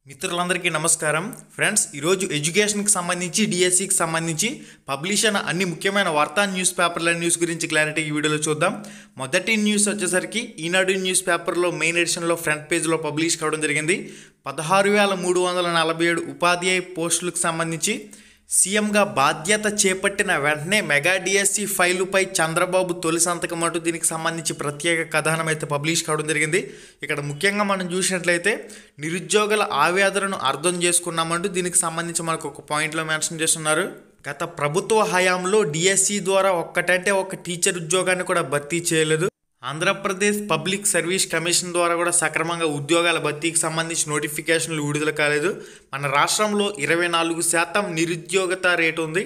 మిత్రులందరికీ నమస్కారం ఫ్రెండ్స్. ఈరోజు ఎడ్యుకేషన్కి సంబంధించి డిఎస్సికి సంబంధించి పబ్లిష్ అయిన అన్ని ముఖ్యమైన వార్తా న్యూస్ పేపర్ల న్యూస్ గురించి క్లారిటీ ఈ వీడియోలో చూద్దాం. మొదటి న్యూస్ వచ్చేసరికి ఈనాడు న్యూస్ పేపర్లో మెయిన్ ఎడిషన్లో ఫ్రంట్ పేజ్లో పబ్లిష్ కావడం జరిగింది. 16,347 ఉపాధ్యాయ పోస్టులకు సంబంధించి సీఎంగా బాధ్యత చేపట్టిన వెంటనే మెగా డిఎస్సి ఫైలుపై చంద్రబాబు తొలి సంతకం అంటూ దీనికి సంబంధించి ప్రత్యేక కథనం అయితే పబ్లిష్ కావడం జరిగింది. ఇక్కడ ముఖ్యంగా మనం చూసినట్లయితే నిరుద్యోగుల ఆవేదనను అర్థం చేసుకున్నామంటూ దీనికి సంబంధించి మనకు ఒక పాయింట్లో మెన్షన్ చేస్తున్నారు. గత ప్రభుత్వ హయాంలో డిఎస్సి ద్వారా ఒక్కటంటే ఒక టీచర్ ఉద్యోగాన్ని కూడా భర్తీ చేయలేదు. ఆంధ్రప్రదేశ్ పబ్లిక్ సర్వీస్ కమిషన్ ద్వారా కూడా సక్రమంగా ఉద్యోగాల భర్తీకి సంబంధించి నోటిఫికేషన్లు విడుదల కాలేదు. మన రాష్ట్రంలో 24% నిరుద్యోగత రేటు ఉంది.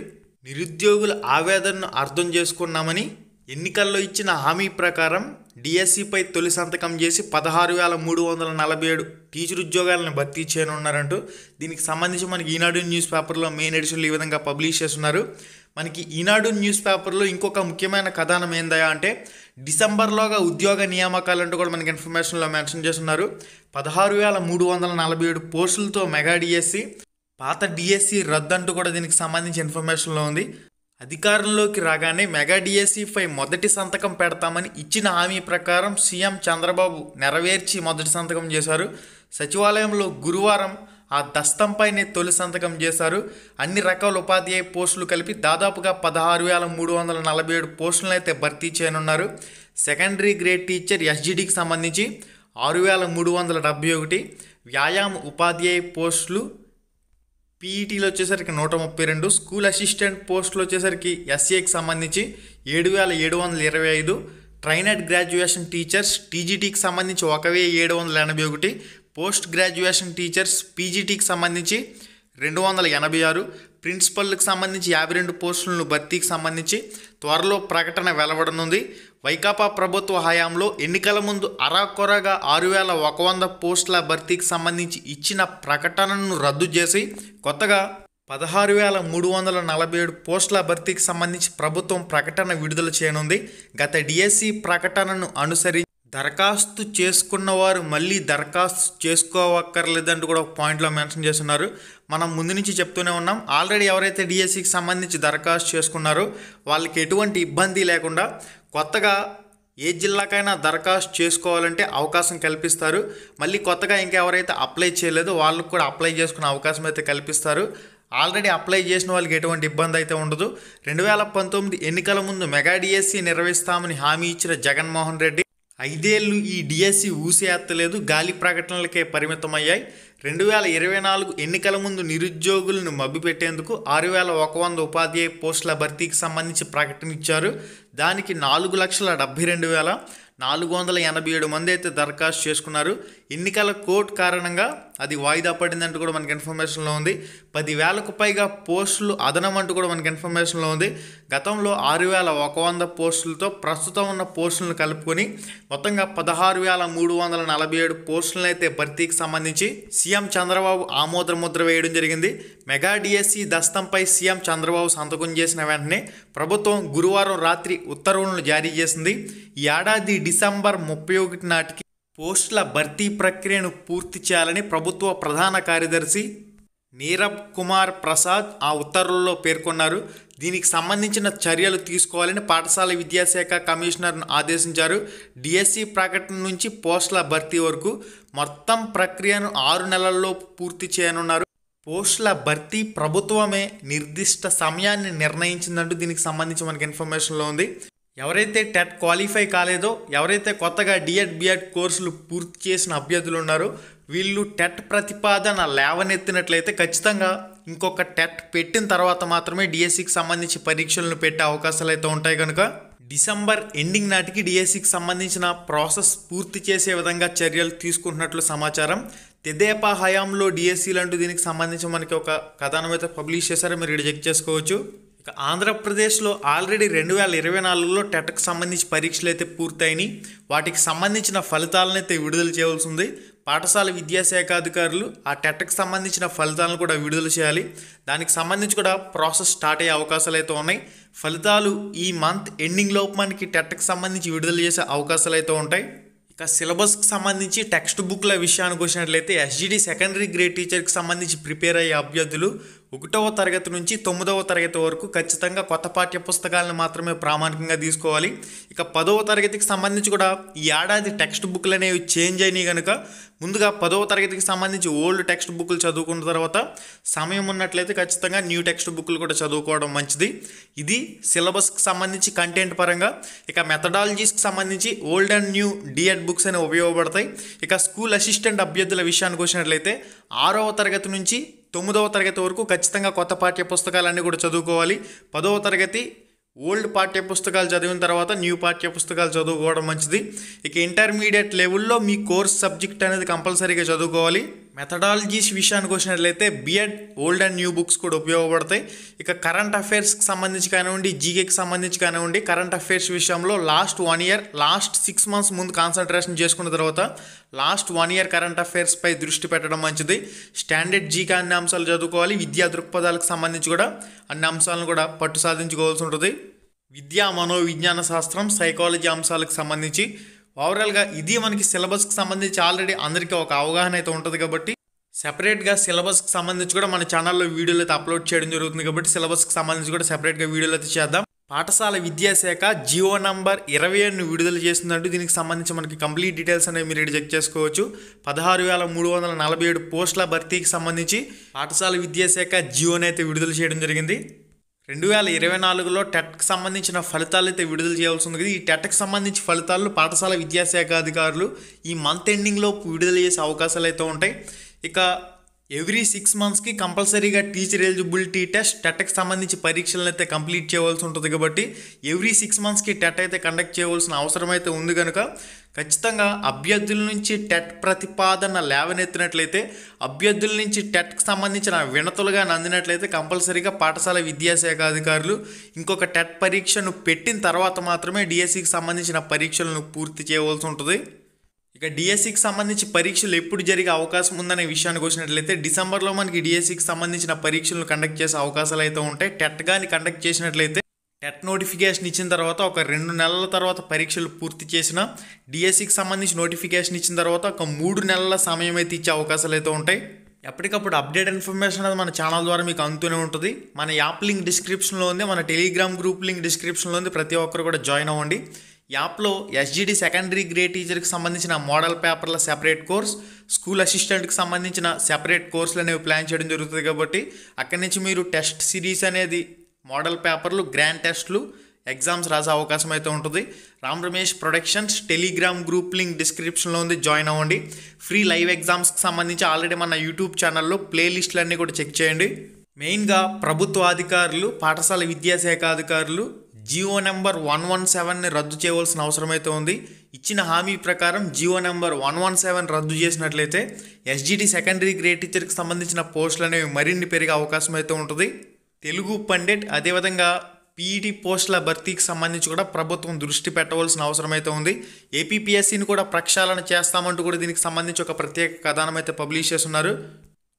నిరుద్యోగుల ఆవేదనను అర్థం చేసుకున్నామని ఎన్నికల్లో ఇచ్చిన హామీ ప్రకారం డిఎస్సిపై తొలి సంతకం చేసి 16,347 టీచర్ ఉద్యోగాలను భర్తీ చేయనున్నారంటూ దీనికి సంబంధించి మనకి ఈనాడు న్యూస్ పేపర్లో మెయిన్ ఎడిషన్లు ఈ విధంగా పబ్లిష్ చేస్తున్నారు. మనకి ఈనాడు న్యూస్ పేపర్లో ఇంకొక ముఖ్యమైన కథనం ఏందయా అంటే డిసెంబర్లోగా ఉద్యోగ నియామకాలంటూ కూడా మనకి ఇన్ఫర్మేషన్లో మెన్షన్ చేస్తున్నారు. 16,347 పోస్టులతో మెగా డిఎస్సి, పాత డిఎస్సి రద్దు అంటూ కూడా దీనికి సంబంధించి ఇన్ఫర్మేషన్లో ఉంది. అధికారంలోకి రాగానే మెగా డిఎస్సిపై మొదటి సంతకం పెడతామని ఇచ్చిన హామీ ప్రకారం సీఎం చంద్రబాబు నెరవేర్చి మొదటి సంతకం చేశారు. సచివాలయంలో గురువారం ఆ దస్తంపైనే తొలి సంతకం చేశారు. అన్ని రకాల ఉపాధ్యాయ పోస్టులు కలిపి దాదాపుగా 16,347 పోస్టులను అయితే భర్తీ చేయనున్నారు. సెకండరీ గ్రేడ్ టీచర్ ఎస్జిడికి సంబంధించి 6,371, వ్యాయామ ఉపాధ్యాయ పోస్టులు పీఈటీలో వచ్చేసరికి 132, స్కూల్ అసిస్టెంట్ పోస్టులు వచ్చేసరికి ఎస్ఏకి సంబంధించి 7,725, ట్రైనడ్ గ్రాడ్యుయేషన్ టీచర్స్ టీజీటీకి సంబంధించి 1,781, పోస్ట్ గ్రాడ్యుయేషన్ టీచర్స్ పీజీటీకి సంబంధించి 286, ప్రిన్సిపల్కి సంబంధించి 52 పోస్టులను భర్తీకి సంబంధించి త్వరలో ప్రకటన వెలువడనుంది. వైకాపా ప్రభుత్వ హయాంలో ఎన్నికల ముందు అరాకొరగా 6,100 పోస్టుల భర్తీకి సంబంధించి ఇచ్చిన ప్రకటనను రద్దు చేసి కొత్తగా 16,347 పోస్టుల భర్తీకి సంబంధించి ప్రభుత్వం ప్రకటన విడుదల చేయనుంది. గత డిఎస్సి ప్రకటనను అనుసరించి దరఖాస్తు చేసుకున్న వారు మళ్ళీ దరఖాస్తు చేసుకోవక్కర్లేదంటూ కూడా ఒక పాయింట్లో మెన్షన్ చేస్తున్నారు. మనం ముందు నుంచి చెప్తూనే ఉన్నాం, ఆల్రెడీ ఎవరైతే డిఎస్సికి సంబంధించి దరఖాస్తు చేసుకున్నారో వాళ్ళకి ఎటువంటి ఇబ్బంది లేకుండా కొత్తగా ఏ జిల్లాకైనా దరఖాస్తు చేసుకోవాలంటే అవకాశం కల్పిస్తారు. మళ్ళీ కొత్తగా ఇంకెవరైతే అప్లై చేయలేదో వాళ్ళకు కూడా అప్లై చేసుకునే అవకాశం అయితే కల్పిస్తారు. ఆల్రెడీ అప్లై చేసిన వాళ్ళకి ఎటువంటి ఇబ్బంది అయితే ఉండదు. 2019 ఎన్నికల ముందు మెగా డిఎస్సి నిర్వహిస్తామని హామీ ఇచ్చిన జగన్మోహన్ రెడ్డి 5 ఏళ్ళు ఈ డిఎస్సి ఊసి ఎత్తలేదు, గాలి ప్రకటనలకే పరిమితమయ్యాయి. 2024 ఎన్నికల ముందు నిరుద్యోగులను మభ్యపెట్టేందుకు 6,100 ఉపాధ్యాయ పోస్టుల భర్తీకి సంబంధించి ప్రకటన ఇచ్చారు. దానికి 4,72,487 మంది అయితే దరఖాస్తు చేసుకున్నారు. ఎన్నికల కోడ్ కారణంగా అది వాయిదా పడిందంటూ కూడా మనకి ఇన్ఫర్మేషన్లో ఉంది. 10,000కు పైగా పోస్టులు అదనం అంటూ కూడా మనకి ఇన్ఫర్మేషన్లో ఉంది. గతంలో 6,100 పోస్టులతో ప్రస్తుతం ఉన్న పోస్టులను కలుపుకొని మొత్తంగా 16,347 పోస్టులను అయితే భర్తీకి సంబంధించి సీఎం చంద్రబాబు ఆమోద ముద్ర వేయడం జరిగింది. మెగా డిఎస్సి దస్తంపై సీఎం చంద్రబాబు సంతకం చేసిన వెంటనే ప్రభుత్వం గురువారం రాత్రి ఉత్తర్వులను జారీ చేసింది. ఈ ఏడాది డిసెంబర్ 31 నాటికి పోస్టుల భర్తీ ప్రక్రియను పూర్తి చేయాలని ప్రభుత్వ ప్రధాన కార్యదర్శి నీరబ్ కుమార్ ప్రసాద్ ఆ ఉత్తర్వుల్లో పేర్కొన్నారు. దీనికి సంబంధించిన చర్యలు తీసుకోవాలని పాఠశాల విద్యాశాఖ కమిషనర్ను ఆదేశించారు. డిఎస్సి ప్రకటన నుంచి పోస్టుల భర్తీ వరకు మొత్తం ప్రక్రియను 6 నెలల్లో పూర్తి చేయనున్నారు. పోస్టుల భర్తీ ప్రభుత్వమే నిర్దిష్ట సమయాన్ని నిర్ణయించిందంటూ దీనికి సంబంధించి మనకి ఇన్ఫర్మేషన్లో ఉంది. ఎవరైతే టెట్ క్వాలిఫై కాలేదో, ఎవరైతే కొత్తగా డిఎడ్ బిఎడ్ కోర్సులు పూర్తి చేసిన అభ్యర్థులు ఉన్నారో వీళ్ళు టెట్ ప్రతిపాదన లేవనెత్తినట్లయితే ఖచ్చితంగా ఇంకొక టెట్ పెట్టిన తర్వాత మాత్రమే డిఎస్సికి సంబంధించి పరీక్షలను పెట్టే అవకాశాలు అయితే ఉంటాయి. కనుక డిసెంబర్ ఎండింగ్ నాటికి డిఎస్సికి సంబంధించిన ప్రాసెస్ పూర్తి చేసే విధంగా చర్యలు తీసుకుంటున్నట్లు సమాచారం. తెదేపా హయాంలో డిఎస్సీలు అంటూ దీనికి సంబంధించి మనకి ఒక కథనం అయితే పబ్లిష్ చేశారో మీరు ఇక్కడ చెక్ చేసుకోవచ్చు. ఇక ఆంధ్రప్రదేశ్లో ఆల్రెడీ 2024లో టెట్కి సంబంధించి పరీక్షలు అయితే పూర్తయినాయి. వాటికి సంబంధించిన ఫలితాలను అయితే విడుదల చేయవలసి ఉంది. పాఠశాల విద్యాశాఖ అధికారులు ఆ టెట్కి సంబంధించిన ఫలితాలను కూడా విడుదల చేయాలి. దానికి సంబంధించి కూడా ప్రాసెస్ స్టార్ట్ అయ్యే అవకాశాలు అయితే ఉన్నాయి. ఫలితాలు ఈ మంత్ ఎండింగ్ లోపు మనకి టెట్కి సంబంధించి విడుదల చేసే అవకాశాలు అయితే ఉంటాయి. ఇక సిలబస్కి సంబంధించి టెక్స్ట్ బుక్ల విషయానికి వచ్చినట్లయితే ఎస్జిడి సెకండరీ గ్రేడ్ టీచర్కి సంబంధించి ప్రిపేర్ అయ్యే అభ్యర్థులు 1వ తరగతి నుంచి 9వ తరగతి వరకు ఖచ్చితంగా కొత్త పాఠ్య పుస్తకాలను మాత్రమే ప్రామాణికంగా తీసుకోవాలి. ఇక 10వ తరగతికి సంబంధించి కూడా ఈ ఏడాది టెక్స్ట్ బుక్లు అనేవి చేంజ్ అయినాయి కనుక ముందుగా 10వ తరగతికి సంబంధించి ఓల్డ్ టెక్స్ట్ బుక్లు చదువుకున్న తర్వాత సమయం ఉన్నట్లయితే ఖచ్చితంగా న్యూ టెక్స్ట్ బుక్లు కూడా చదువుకోవడం మంచిది. ఇది సిలబస్కి సంబంధించి కంటెంట్ పరంగా. ఇక మెథడాలజీస్కి సంబంధించి old and new DEd books అనేవి ఉపయోగపడతాయి. ఇక స్కూల్ అసిస్టెంట్ అభ్యర్థుల విషయానికి వచ్చినట్లయితే 6వ తరగతి నుంచి 9వ తరగతి వరకు ఖచ్చితంగా కొత్త పాఠ్య పుస్తకాలన్నీ కూడా చదువుకోవాలి. 10వ తరగతి ఓల్డ్ పాఠ్య పుస్తకాలు చదివిన తర్వాత న్యూ పాఠ్య పుస్తకాలు చదువుకోవడం మంచిది. ఇక ఇంటర్మీడియట్ లెవెల్లో మీ కోర్స్ సబ్జెక్ట్ అనేది కంపల్సరీగా చదువుకోవాలి. మెథడాలజీస్ విషయానికి వచ్చినట్లయితే BEd old and new books కూడా ఉపయోగపడతాయి. ఇక కరెంట్ అఫైర్స్కి సంబంధించి కానివ్వండి, జీకేకి సంబంధించి కానివ్వండి, కరెంట్ అఫైర్స్ విషయంలో లాస్ట్ 1 ఇయర్ లాస్ట్ 6 months ముందు కాన్సన్ట్రేషన్ చేసుకున్న తర్వాత లాస్ట్ 1 year కరెంట్ అఫైర్స్పై దృష్టి పెట్టడం మంచిది. స్టాండర్డ్ జీకే అన్ని అంశాలు చదువుకోవాలి. విద్యా దృక్పథాలకు సంబంధించి కూడా అన్ని అంశాలను కూడా పట్టు సాధించుకోవాల్సి ఉంటుంది. విద్యా మనోవిజ్ఞాన శాస్త్రం, సైకాలజీ అంశాలకు సంబంధించి ఓవరాల్గా ఇది మనకి సిలబస్కి సంబంధించి ఆల్రెడీ అందరికీ ఒక అవగాహన అయితే ఉంటుంది కాబట్టి సెపరేట్గా సిలబస్కి సంబంధించి కూడా మన ఛానల్లో వీడియోలు అయితే అప్లోడ్ చేయడం జరుగుతుంది. కాబట్టి సిలబస్కి సంబంధించి కూడా సెపరేట్గా వీడియోలు అయితే చేద్దాం. పాఠశాల విద్యాశాఖ జియో నంబర్ 27 విడుదల చేస్తుందంటూ దీనికి సంబంధించి మనకి కంప్లీట్ డీటెయిల్స్ అనేవి మీరు చెక్ చేసుకోవచ్చు. 16,347 పోస్టుల భర్తీకి సంబంధించి పాఠశాల విద్యాశాఖ జియోని అయితే విడుదల చేయడం జరిగింది. 2024లో టెట్కి సంబంధించిన ఫలితాలు అయితే విడుదల చేయాల్సి ఉంది. ఈ టెట్కి సంబంధించి ఫలితాలు పాఠశాల విద్యాశాఖ అధికారులు ఈ మంత్ ఎండింగ్లో విడుదల చేసే అవకాశాలు అయితే ఉంటాయి. ఇక ఎవ్రీ 6 monthsకి కంపల్సరీగా టీచర్ ఎలిజిబిలిటీ టెస్ట్ టెట్కి సంబంధించి పరీక్షలను అయితే కంప్లీట్ చేయవలసి ఉంటుంది. కాబట్టి ఎవ్రీ 6 monthsకి టెట్ అయితే కండక్ట్ చేయవలసిన అవసరం అయితే ఉంది కనుక ఖచ్చితంగా అభ్యర్థుల నుంచి టెట్ ప్రతిపాదన లేవనెత్తినట్లయితే, అభ్యర్థుల నుంచి టెట్కి సంబంధించిన వినతులుగా అందినట్లయితే కంపల్సరీగా పాఠశాల విద్యాశాఖ అధికారులు ఇంకొక టెట్ పరీక్షను పెట్టిన తర్వాత మాత్రమే డిఎస్సికి సంబంధించిన పరీక్షలను పూర్తి చేయవలసి ఉంటుంది. ఇక డిఎస్సికి సంబంధించి పరీక్షలు ఎప్పుడు జరిగే అవకాశం ఉందనే విషయానికి వచ్చినట్లయితే డిసెంబర్లో మనకి డిఎస్సికి సంబంధించిన పరీక్షలను కండక్ట్ చేసే అవకాశాలు అయితే ఉంటాయి. టెట్ కానీ కండక్ట్ చేసినట్లయితే టెట్ నోటిఫికేషన్ ఇచ్చిన తర్వాత ఒక 2 నెలల తర్వాత పరీక్షలు పూర్తి చేసిన, డిఎస్సికి సంబంధించి నోటిఫికేషన్ ఇచ్చిన తర్వాత ఒక 3 నెలల సమయం అయితే ఇచ్చే అవకాశాలు అయితే ఉంటాయి. ఎప్పటికప్పుడు అప్డేట్ ఇన్ఫర్మేషన్ అనేది మన ఛానల్ ద్వారా మీకు అందుతూనే ఉంటుంది. మన యాప్ లింక్ డిస్క్రిప్షన్లో ఉంది, మన టెలిగ్రామ్ గ్రూప్ లింక్ డిస్క్రిప్షన్లో ఉంది. ప్రతి ఒక్కరు కూడా జాయిన్ అవ్వండి. యాప్లో ఎస్జిడి సెకండరీ గ్రేడ్ టీచర్కి సంబంధించిన మోడల్ పేపర్ల సెపరేట్ కోర్స్, స్కూల్ అసిస్టెంట్కి సంబంధించిన సెపరేట్ కోర్సులు అనేవి ప్లాన్ చేయడం జరుగుతుంది. కాబట్టి అక్కడి నుంచి మీరు టెస్ట్ సిరీస్ అనేది మోడల్ పేపర్లు, గ్రాండ్ టెస్ట్లు, ఎగ్జామ్స్ రాసే అవకాశం అయితే ఉంటుంది. Ram Ramesh productions Telegram group link డిస్క్రిప్షన్లో ఉంది, జాయిన్ అవ్వండి. ఫ్రీ లైవ్ ఎగ్జామ్స్కి సంబంధించి ఆల్రెడీ మన యూట్యూబ్ ఛానల్లో ప్లేలిస్టులన్నీ కూడా చెక్ చేయండి. మెయిన్గా ప్రభుత్వ అధికారులు, పాఠశాల విద్యాశాఖ అధికారులు జియో నెంబర్ 117ని రద్దు చేయవలసిన అవసరం అయితే ఉంది. ఇచ్చిన హామీ ప్రకారం జియో నెంబర్ 117 రద్దు చేసినట్లయితే ఎస్జిడి సెకండరీ గ్రేడ్ టీచర్కి సంబంధించిన పోస్టులు అనేవి మరిన్ని పెరిగే అవకాశం అయితే ఉంటుంది. తెలుగు పండిట్, అదేవిధంగా పీఈటీ పోస్టుల భర్తీకి సంబంధించి కూడా ప్రభుత్వం దృష్టి పెట్టవలసిన అవసరం అయితే ఉంది. ఏపీపీఎస్సీని కూడా ప్రక్షాళన చేస్తామంటూ కూడా దీనికి సంబంధించి ఒక ప్రత్యేక కథనం అయితే పబ్లిష్ చేస్తున్నారు.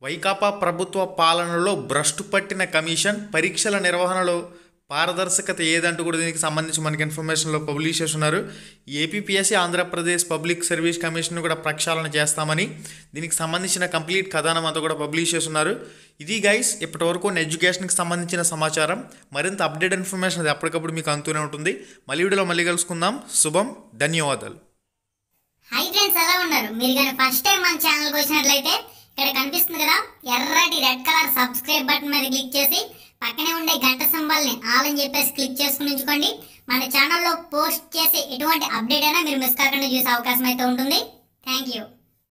వైకాపా ప్రభుత్వ పాలనలో భ్రష్టు పట్టిన కమిషన్, పరీక్షల నిర్వహణలో పారదర్శకత ఏదంటూ కూడా దీనికి సంబంధించి మనకి ఇన్ఫర్మేషన్లో పబ్లిష్ చేస్తున్నారు. APPSC Andhra Pradesh public service commission కూడా ప్రక్షాళన చేస్తామని దీనికి సంబంధించిన కంప్లీట్ కథనం అంతా కూడా పబ్లిష్ చేస్తున్నారు. ఇది గైస్ ఇప్పటి వరకు ఎడ్యుకేషన్కి సంబంధించిన సమాచారం. మరింత అప్డేట్ ఇన్ఫర్మేషన్ అది ఎప్పటికప్పుడు మీకు అందుతూనే ఉంటుంది. మళ్ళీ వీడియోలో మళ్ళీ కలుసుకుందాం. శుభం, ధన్యవాదాలు. హై ఫ్రెండ్స్, ఎలా ఉన్నారు? మీరు కానీ ఫస్ట్ టైం మన ఛానల్కి వచ్చినట్లయితే ఇక్కడ కనిపిస్తుంది కదా ఎర్రటి రెడ్ కలర్ సబ్స్క్రైబ్ బటన్ మీద క్లిక్ చేసి పక్కనే ఉండే గంట సింబల్ని ఆల్ అని చెప్పేసి క్లిక్ చేసుకుని ఉంచుకోండి. మన ఛానల్లో పోస్ట్ చేసే ఎటువంటి అప్డేట్ అయినా మీరు మిస్ కాకుండా చూసే అవకాశం అయితే ఉంటుంది. Thank you.